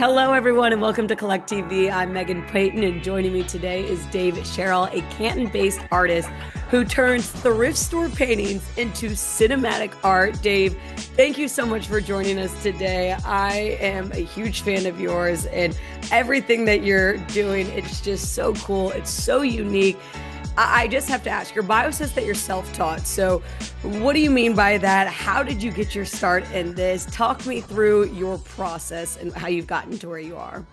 Hello, everyone, and welcome to Collect TV. I'm Meghan Payton, and joining me today is Dave Sherrill, a Canton-based artist who turns thrift store paintings into cinematic art. Dave, thank you so much for joining us today. I am a huge fan of yours, and everything that you're doing, it's just so cool. It's so unique. I just have to ask, your bio says that you're self-taught. So what do you mean by that? How did you get your start in this? Talk me through your process and how you've gotten to where you are.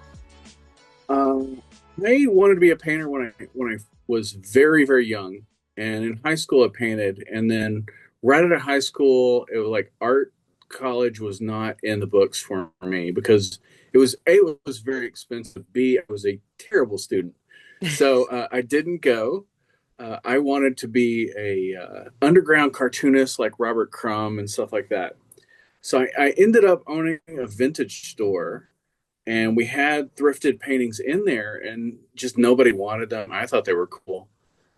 I wanted to be a painter when I was very, very young. And in high school, I painted. And then right out of high school, it was like art college was not in the books for me because it was very expensive. B, I was a terrible student. So I didn't go. I wanted to be a underground cartoonist like Robert Crumb and stuff like that. So I ended up owning a vintage store, and we had thrifted paintings in there, and just nobody wanted them. I thought they were cool,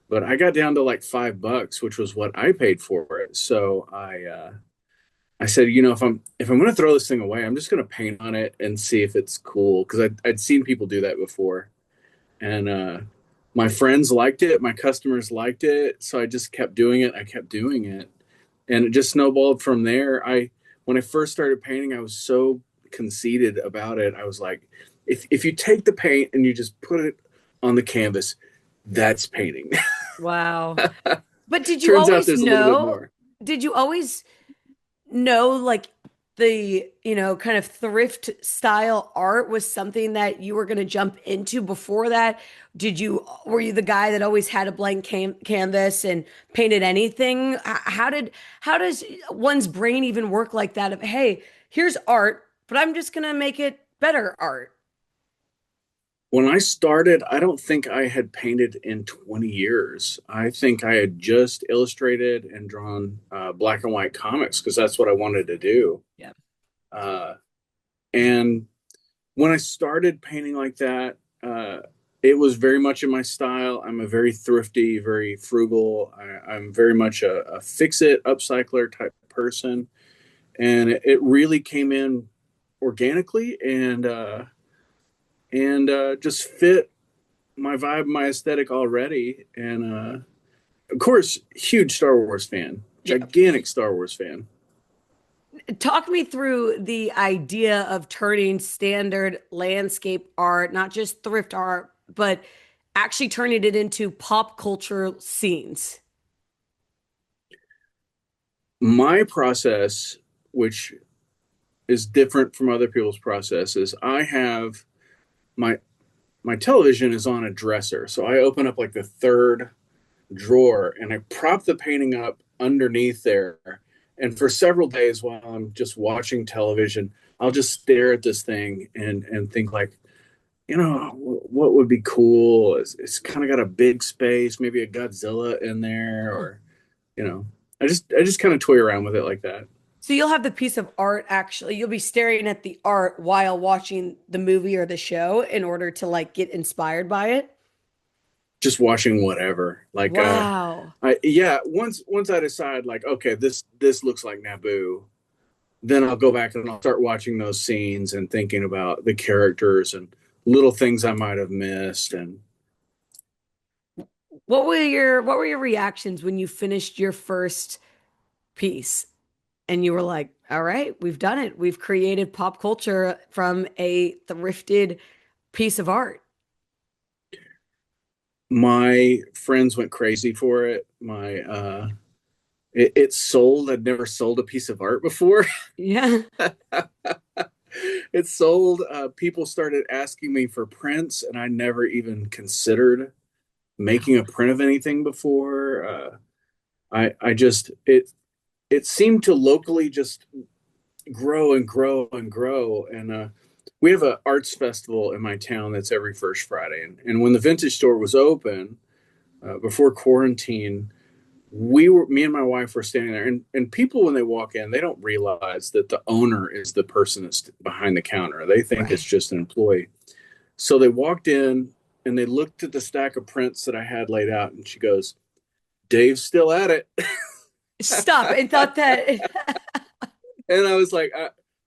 but I got down to like $5, which was what I paid for it. So I said, if I'm going to throw this thing away, I'm just going to paint on it and see if it's cool because I'd seen people do that before, and my friends liked it, my customers liked it, so I just kept doing it. I kept doing it, and it just snowballed from there. When I first started painting, I was so conceited about it. I was like, if you take the paint and you just put it on the canvas, that's painting. Wow. But did you Turns out always there's a little bit know? more. Did you always know like the, kind of thrift style art was something that you were going to jump into before that? Were you the guy that always had a blank canvas and painted anything? How does one's brain even work like that of, hey, here's art, but I'm just going to make it better art? When I started, I don't think I had painted in 20 years. I think I had just illustrated and drawn black and white comics because that's what I wanted to do. Yeah. Uh, and when I started painting like that, it was very much in my style. I'm a very thrifty, very frugal. I'm very much a fix it, upcycler type person. And it really came in organically and just fit my vibe, my aesthetic already. And of course, huge Star Wars fan, Yeah. gigantic Star Wars fan. Talk me through the idea of turning standard landscape art, not just thrift art, but actually turning it into pop culture scenes. My process, which is different from other people's processes, I have my my television is on a dresser. So I open up like the third drawer and I prop the painting up underneath there. And for several days while I'm just watching television, I'll just stare at this thing and think like, what would be cool? It's kind of got a big space, maybe a Godzilla in there, Huh. or you know, I just kind of toy around with it like that. So you'll have the piece of art actually, you'll be staring at the art while watching the movie or the show in order to like get inspired by it. Just watching whatever. Like Wow. I yeah, once I decide like, okay, this looks like Naboo, then I'll go back and I'll start watching those scenes and thinking about the characters and little things I might have missed. And What were your reactions when you finished your first piece and you were like, all right, we've done it. We've created pop culture from a thrifted piece of art. my friends went crazy for it. It sold. I'd never sold a piece of art before. Yeah. It sold. People started asking me for prints, and I never even considered making a print of anything before. I just it seemed to locally just grow and grow and grow. And we have an arts festival in my town that's every first Friday. And when the vintage store was open before quarantine, me and my wife were standing there, and people when they walk in, they don't realize that the owner is the person that's behind the counter. They think it's Right. just an employee. So they walked in and they looked at the stack of prints that I had laid out, and she goes, "Dave's still at it." Stop. I thought that And I was like,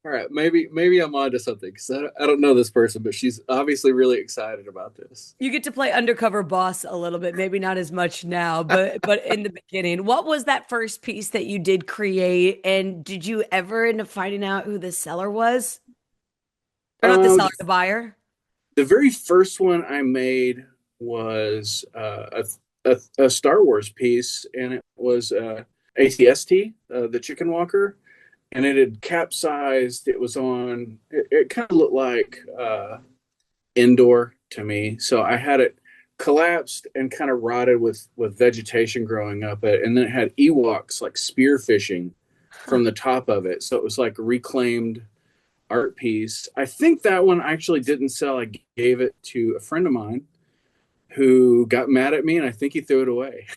All right, maybe I'm onto something because I don't know this person, but she's obviously really excited about this. You get to play undercover boss a little bit, maybe not as much now, but in the beginning. What was that first piece that you did create? And did you ever end up finding out who the seller was? Or not the Um, seller, the buyer? the very first one I made was a Star Wars piece, and it was ATST, the chicken walker, and it had capsized. It was on. It kind of looked like indoor to me, so I had it collapsed and kind of rotted with vegetation growing up it, and then it had Ewoks like spearfishing from the top of it, so it was like reclaimed art piece. I think that one actually didn't sell. I gave it to a friend of mine who got mad at me, and I think he threw it away.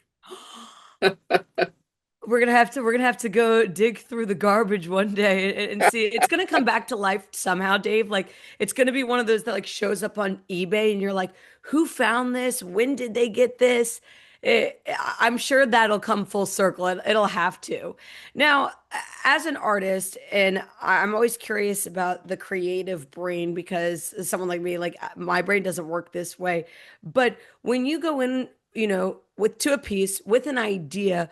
We're gonna have to go dig through the garbage one day and see. It's gonna come back to life somehow, Dave. Like it's gonna be one of those that like shows up on eBay and you're like, who found this? When did they get this? I'm sure that'll come full circle. It'll have to. Now, as an artist, and I'm always curious about the creative brain because someone like me, like my brain doesn't work this way. But when you go in, with to a piece with an idea,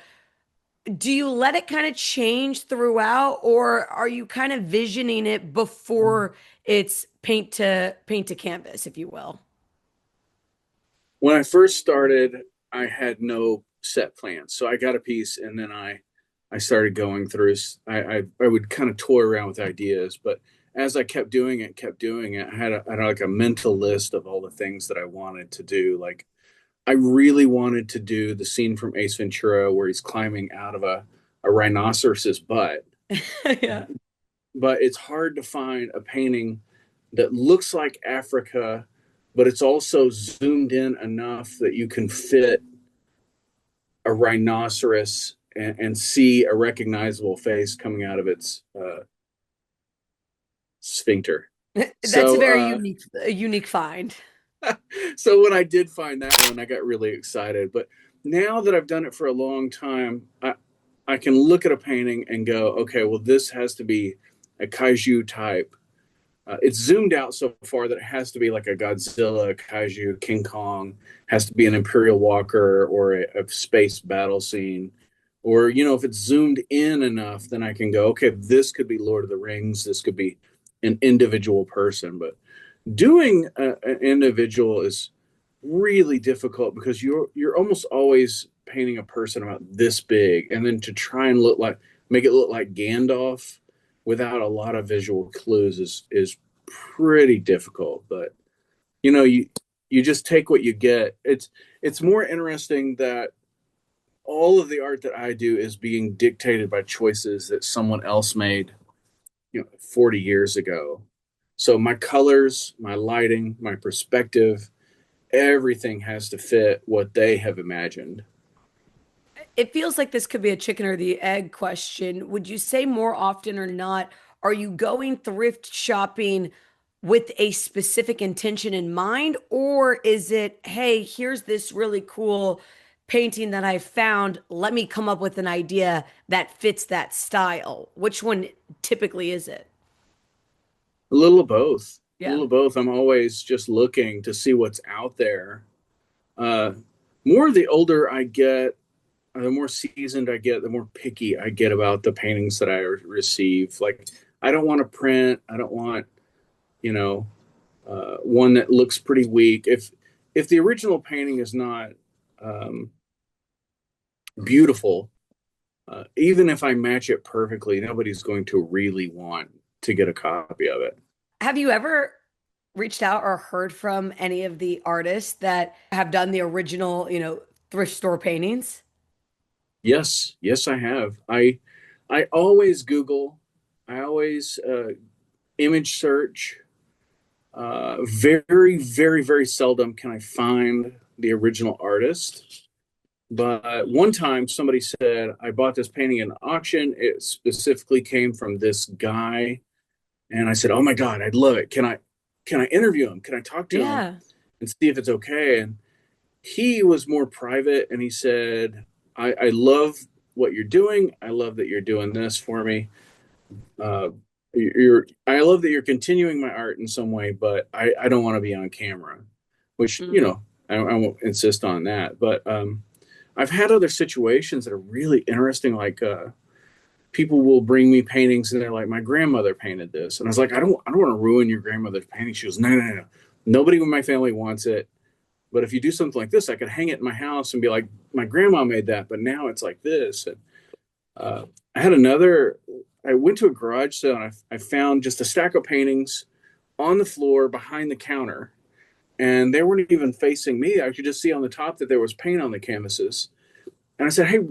do you let it kind of change throughout, or are you kind of visioning it before it's paint to canvas, if you will? When I first started, I had no set plans, so I got a piece, and then I started going through. I would kind of toy around with ideas, but as I kept doing it, I had like a mental list of all the things that I wanted to do. Like I really wanted to do the scene from Ace Ventura where he's climbing out of a rhinoceros's butt. Yeah. But it's hard to find a painting that looks like Africa, but it's also zoomed in enough that you can fit a rhinoceros and see a recognizable face coming out of its sphincter. That's a So, very unique find. so when I did find that one, I got really excited. But now that I've done it for a long time, I can look at a painting and go, okay, well, this has to be a kaiju type. It's zoomed out so far that it has to be like a Godzilla, kaiju, King Kong, has to be an Imperial Walker or a space battle scene. Or, if it's zoomed in enough, then I can go, okay, this could be Lord of the Rings. This could be an individual person. But doing an individual is really difficult because you're almost always painting a person about this big, and then to try and make it look like Gandalf without a lot of visual clues is pretty difficult. But you just take what you get. It's more interesting that all of the art that I do is being dictated by choices that someone else made 40 years ago. So my colors, my lighting, my perspective, everything has to fit what they have imagined. It feels like this could be a chicken or the egg question. Would you say more often or not, are you going thrift shopping with a specific intention in mind? Or is it, hey, here's this really cool painting that I found. Let me come up with an idea that fits that style. Which one typically is it? A little of both. A Yeah. little of both. I'm always just looking to see what's out there. Uh, more the older I get, the more seasoned I get, the more picky I get about the paintings that I receive. Like, I don't want to print. I don't want, you know, one that looks pretty weak. If the original painting is not um, beautiful, even if I match it perfectly, nobody's going to really want to get a copy of it. Have you ever reached out or heard from any of the artists that have done the original, thrift store paintings? Yes, yes, I have. I always Google. I always image search. Very, very, very seldom can I find the original artist. But one time somebody said, I bought this painting in auction. It specifically came from this guy. And I said, oh my God, I'd love it. Can I interview him? Can I talk to him Yeah. and see if it's okay? And he was more private and he said, I love what you're doing. I love that you're doing this for me. I love that you're continuing my art in some way, but I don't want to be on camera, which, Mm. I won't insist on that. But I've had other situations that are really interesting. Like people will bring me paintings and they're like, my grandmother painted this. And I was like, I don't want to ruin your grandmother's painting. She goes, no, no, no. Nobody in my family wants it. But if you do something like this, I could hang it in my house and be like, my grandma made that, but now it's like this. And uh, I had another, I went to a garage sale and I found just a stack of paintings on the floor behind the counter. And they weren't even facing me. I could just see on the top that there was paint on the canvases. And I said, hey,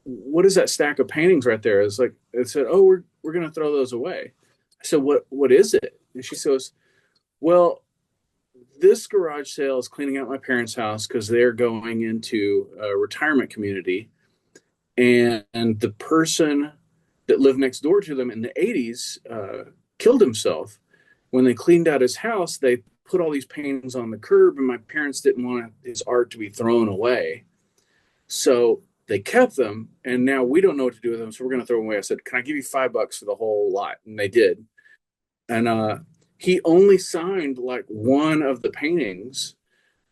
what is that stack of paintings right there? It's like, it said, oh, we're going to throw those away. I said, what is it? And she says, well, this garage sale is cleaning out my parents' house because they're going into a retirement community. And the person that lived next door to them in the 80s killed himself. When they cleaned out his house, they put all these paintings on the curb, and my parents didn't want his art to be thrown away. So they kept them, and now we don't know what to do with them, so we're going to throw them away. I said, can I give you $5 for the whole lot? And they did. And he only signed like one of the paintings,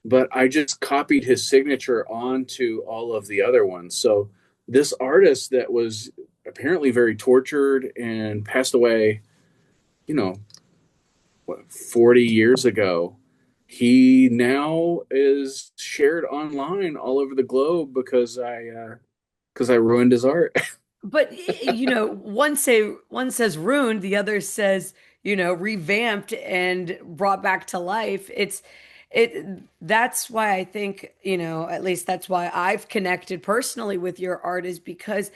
but I just copied his signature onto all of the other ones. So this artist that was apparently very tortured and passed away, you know, 40 years ago, he now is shared online all over the globe because I ruined his art. But one says ruined, the other says, revamped and brought back to life. That's why I think, at least that's why I've connected personally with your art is because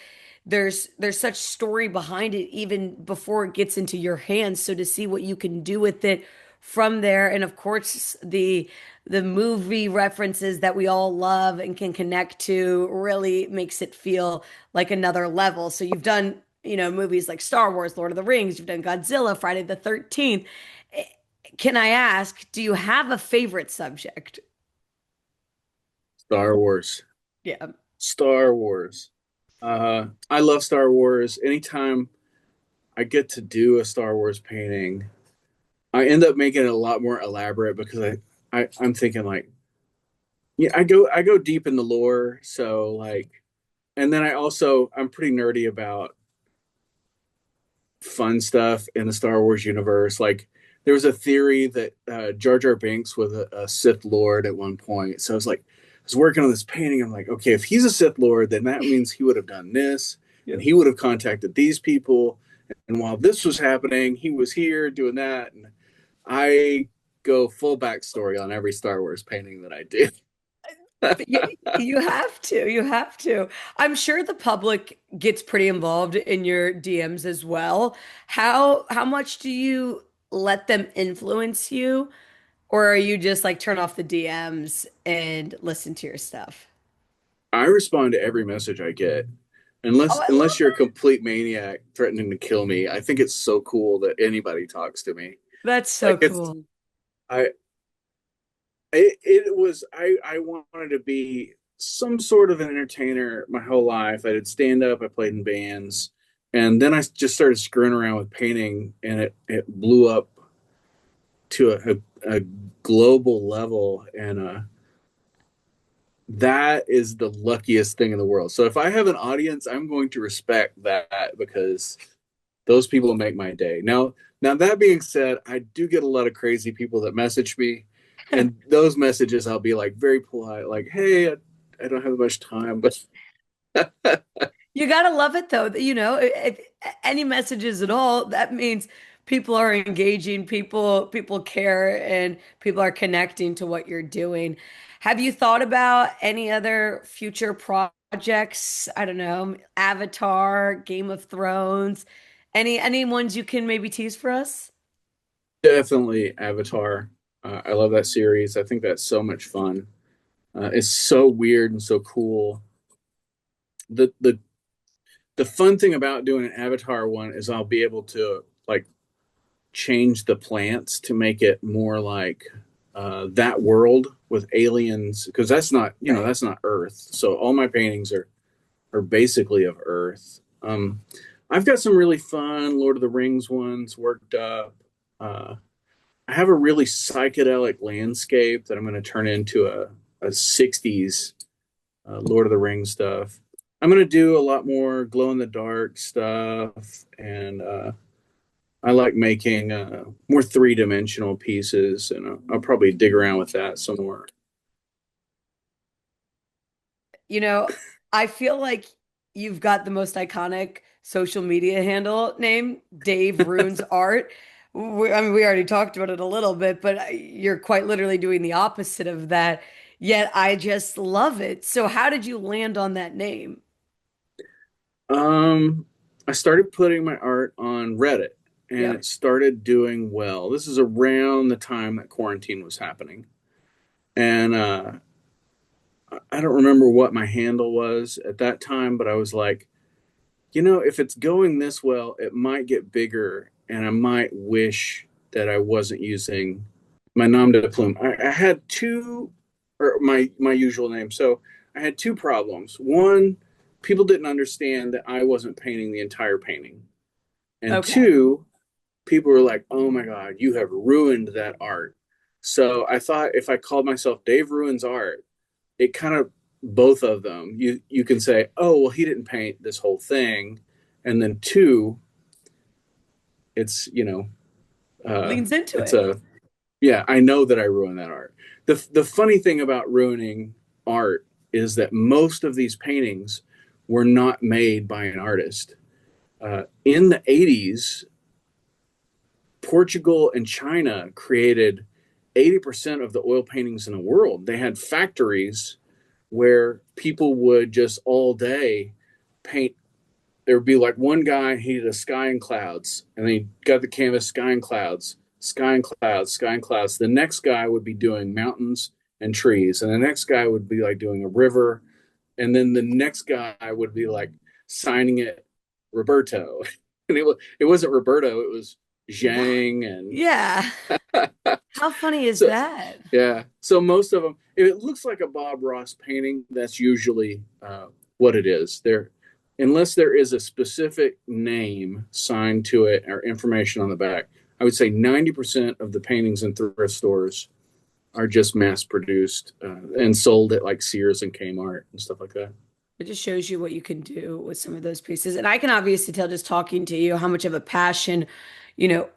there's such story behind it even before it gets into your hands. So to see what you can do with it from there, and of course the movie references that we all love and can connect to really makes it feel like another level. So you've done, movies like Star Wars, Lord of the Rings, you've done Godzilla, Friday the 13th. Can I ask, do you have a favorite subject? Star Wars. Yeah. Star Wars. I love Star Wars. Anytime I get to do a Star Wars painting, I end up making it a lot more elaborate because I'm thinking like, yeah, I go deep in the lore. So like, and then I'm pretty nerdy about fun stuff in the Star Wars universe. Like there was a theory that Jar Jar Binks was a Sith Lord at one point. So I was like, I was working on this painting. I'm like, okay, if he's a Sith Lord, then that means he would have done this, and Yep. he would have contacted these people. And while this was happening, he was here doing that. And I go full backstory on every Star Wars painting that I do. You have to. You have to. I'm sure the public gets pretty involved in your DMs as well. How much do you let them influence you, or are you just like turn off the DMs and listen to your stuff? I respond to every message I get. Oh, Unless I unless love you're a that. complete maniac threatening to kill me, I think it's so cool that anybody talks to me. That's so Like it's cool. I it was I wanted to be some sort of an entertainer my whole life. I did stand up, I played in bands, and then I just started screwing around with painting, and it blew up to a global level, and that is the luckiest thing in the world. So if I have an audience, I'm going to respect that because those people make my day. Now that being said, I do get a lot of crazy people that message me, and those messages I'll be like very polite, like, "Hey, I don't have much time," but You gotta love it though. If any messages at all, that means people are engaging, people care, and people are connecting to what you're doing. Have you thought about any other future projects? I don't know, Avatar, Game of Thrones, any ones you can maybe tease for us? definitely Avatar. I love that series. I think that's so much fun. It's so weird and so cool. The fun thing about doing an Avatar one is I'll be able to like change the plants to make it more like that world with aliens because that's not Right. that's not Earth. So all my paintings are basically of Earth. I've got some really fun Lord of the Rings ones worked up. Uh, I have a really psychedelic landscape that I'm going to turn into a 60s Lord of the Rings stuff. I'm going to do a lot more glow in the dark stuff, and I like making more three-dimensional pieces, and I'll probably dig around with that some more. You know, I feel like you've got the most iconic social media handle name, Dave Runes Art. I mean, we already talked about it a little bit, but you're quite literally doing the opposite of that. Yet I just love it. So, how did you land on that name? Um, I started putting my art on Reddit, and Yep. it started doing well. This is around the time that quarantine was happening, and I don't remember what my handle was at that time, but I was like, if it's going this well, it might get bigger, and I might wish that I wasn't using my nom de plume. I had two, or my usual name. So I had two problems. One, people didn't understand that I wasn't painting the entire painting, and Okay. two, people were like, "Oh my God, you have ruined that art." So I thought if I called myself Dave Ruins Art, it kind of both of them. You can say, "Oh, well, he didn't paint this whole thing," and then two, it's Leans into it's it. a yeah. I know that I ruined that art. The funny thing about ruining art is that most of these paintings were not made by an artist. In the 80s, Portugal and China created 80% of the oil paintings in the world. They had factories where people would just all day paint. There would be like one guy, he did a sky and clouds, and then he got the canvas, sky and clouds, sky and clouds, sky and clouds. The next guy would be doing mountains and trees, and the next guy would be like doing a river, and then the next guy would be like signing it Roberto. And it wasn't Roberto, it was What? Zhang and Yeah. How funny is so that? yeah. So most of them, if it looks like a Bob Ross painting, that's usually what it is. There, unless there is a specific name signed to it or information on the back, I would say 90% of the paintings in thrift stores are just mass produced and sold at like Sears and Kmart and stuff like that. It just shows you what you can do with some of those pieces. And I can obviously tell just talking to you how much of a passion,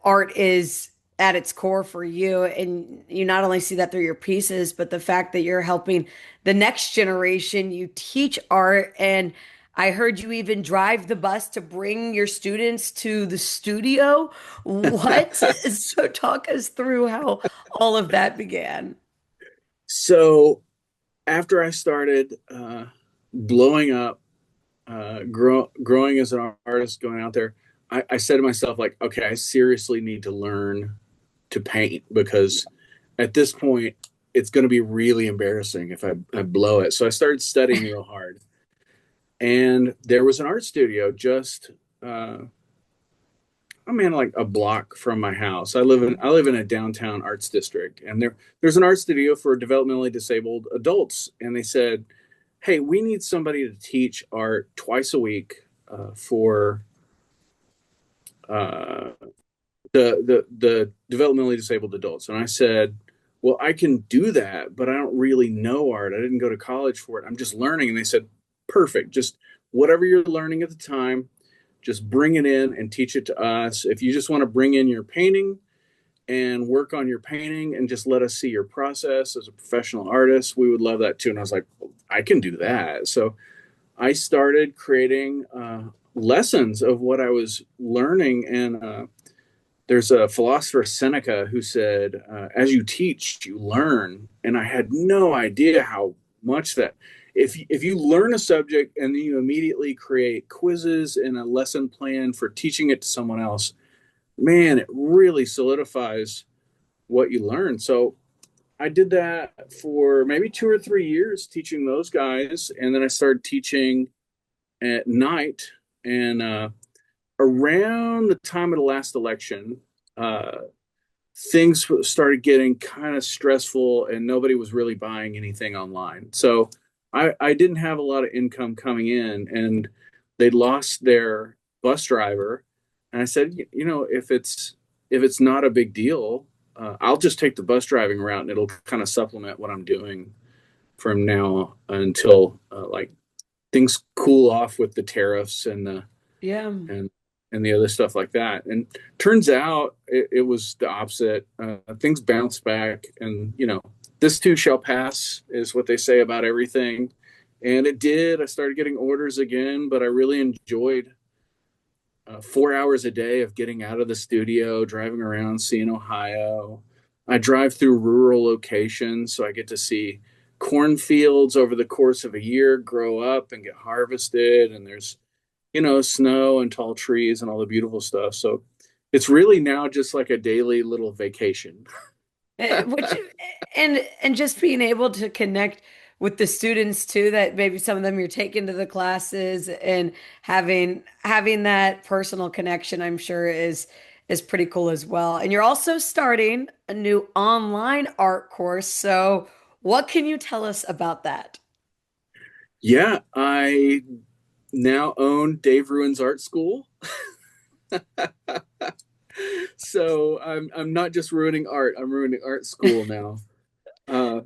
art is at its core for you. And you not only see that through your pieces, but the fact that you're helping the next generation, you teach art. And I heard you even drive the bus to bring your students to the studio. What? So talk us through how all of that began. So after I started blowing up, growing as an artist, going out there, I said to myself, like, okay, I seriously need to learn to paint because at this point, it's going to be really embarrassing if I blow it. So I started studying real hard. And there was an art studio just, I'm in like a block from my house. I live in a downtown arts district, and there's an art studio for developmentally disabled adults. And they said, "Hey, we need somebody to teach art twice a week for uh, the developmentally disabled adults." And I said, "Well, I can do that, but I don't really know art. I didn't go to college for it. I'm just learning." And they said, "Perfect. Just whatever you're learning at the time, just bring it in and teach it to us. If you just want to bring in your painting and work on your painting and just let us see your process as a professional artist, we would love that too." And I was like, well, I can do that. So I started creating lessons of what I was learning. And there's a philosopher, Seneca, who said, as you teach, you learn. And I had no idea how much that. If you learn a subject and then you immediately create quizzes and a lesson plan for teaching it to someone else, man, it really solidifies what you learn. So I did that for maybe 2 or 3 years, teaching those guys. And then I started teaching at night. And around the time of the last election, uh, things started getting kind of stressful and nobody was really buying anything online. So I didn't have a lot of income coming in, and they lost their bus driver, and I said, you know, if it's not a big deal, I'll just take the bus driving route, and it'll kind of supplement what I'm doing from now until like things cool off with the tariffs Yeah. and and the other stuff like that. And turns out it was the opposite. Things bounced back, and you know, this too shall pass is what they say about everything. And it did. I started getting orders again, but I really enjoyed 4 hours a day of getting out of the studio, driving around, seeing Ohio. I drive through rural locations, so I get to see cornfields over the course of a year grow up and get harvested. And there's, you know, snow and tall trees and all the beautiful stuff. So it's really now just like a daily little vacation. Which and just being able to connect with the students too, that maybe some of them you're taking to the classes and having that personal connection, I'm sure is pretty cool as well. And you're also starting a new online art course. So what can you tell us about that? Yeah, I now own Dave Ruins Art School. So I'm not just ruining art, I'm ruining art school now. Uh,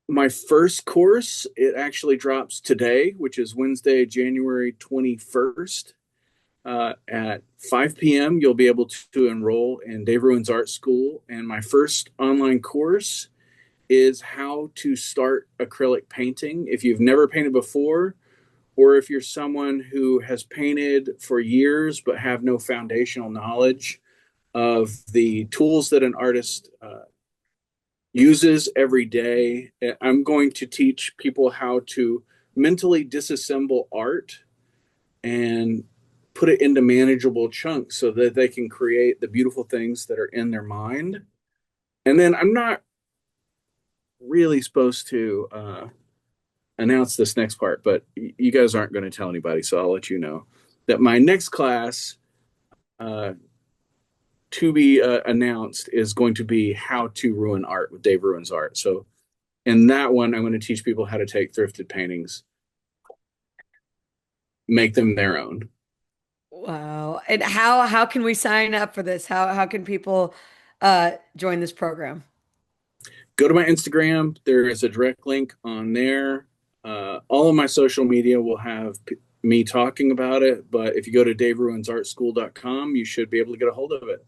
my first course, it actually drops today, which is Wednesday, January 21st. At 5 p.m., you'll be able to enroll in Dave Ruins Art School. And my first online course is how to start acrylic painting. If you've never painted before, or if you're someone who has painted for years but have no foundational knowledge of the tools that an artist uses every day, I'm going to teach people how to mentally disassemble art and put it into manageable chunks so that they can create the beautiful things that are in their mind. And then I'm not really supposed to announce this next part, but you guys aren't going to tell anybody, so I'll let you know that my next class uh, to be announced is going to be how to ruin art with Dave Ruins Art. So in that one, I'm going to teach people how to take thrifted paintings, make them their own. Wow. And how can we sign up for this? How can people join this program? Go to my Instagram. There is a direct link on there. All of my social media will have me talking about it, but if you go to daveruinsartschool.com, you should be able to get a hold of it.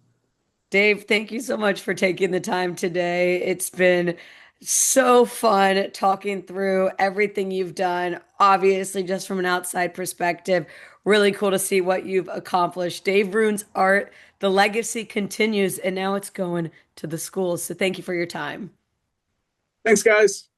Dave, thank you so much for taking the time today. It's been so fun talking through everything you've done. Obviously, just from an outside perspective, really cool to see what you've accomplished. Dave Rune's art, the legacy continues, and now it's going to the schools. So thank you for your time. Thanks, guys.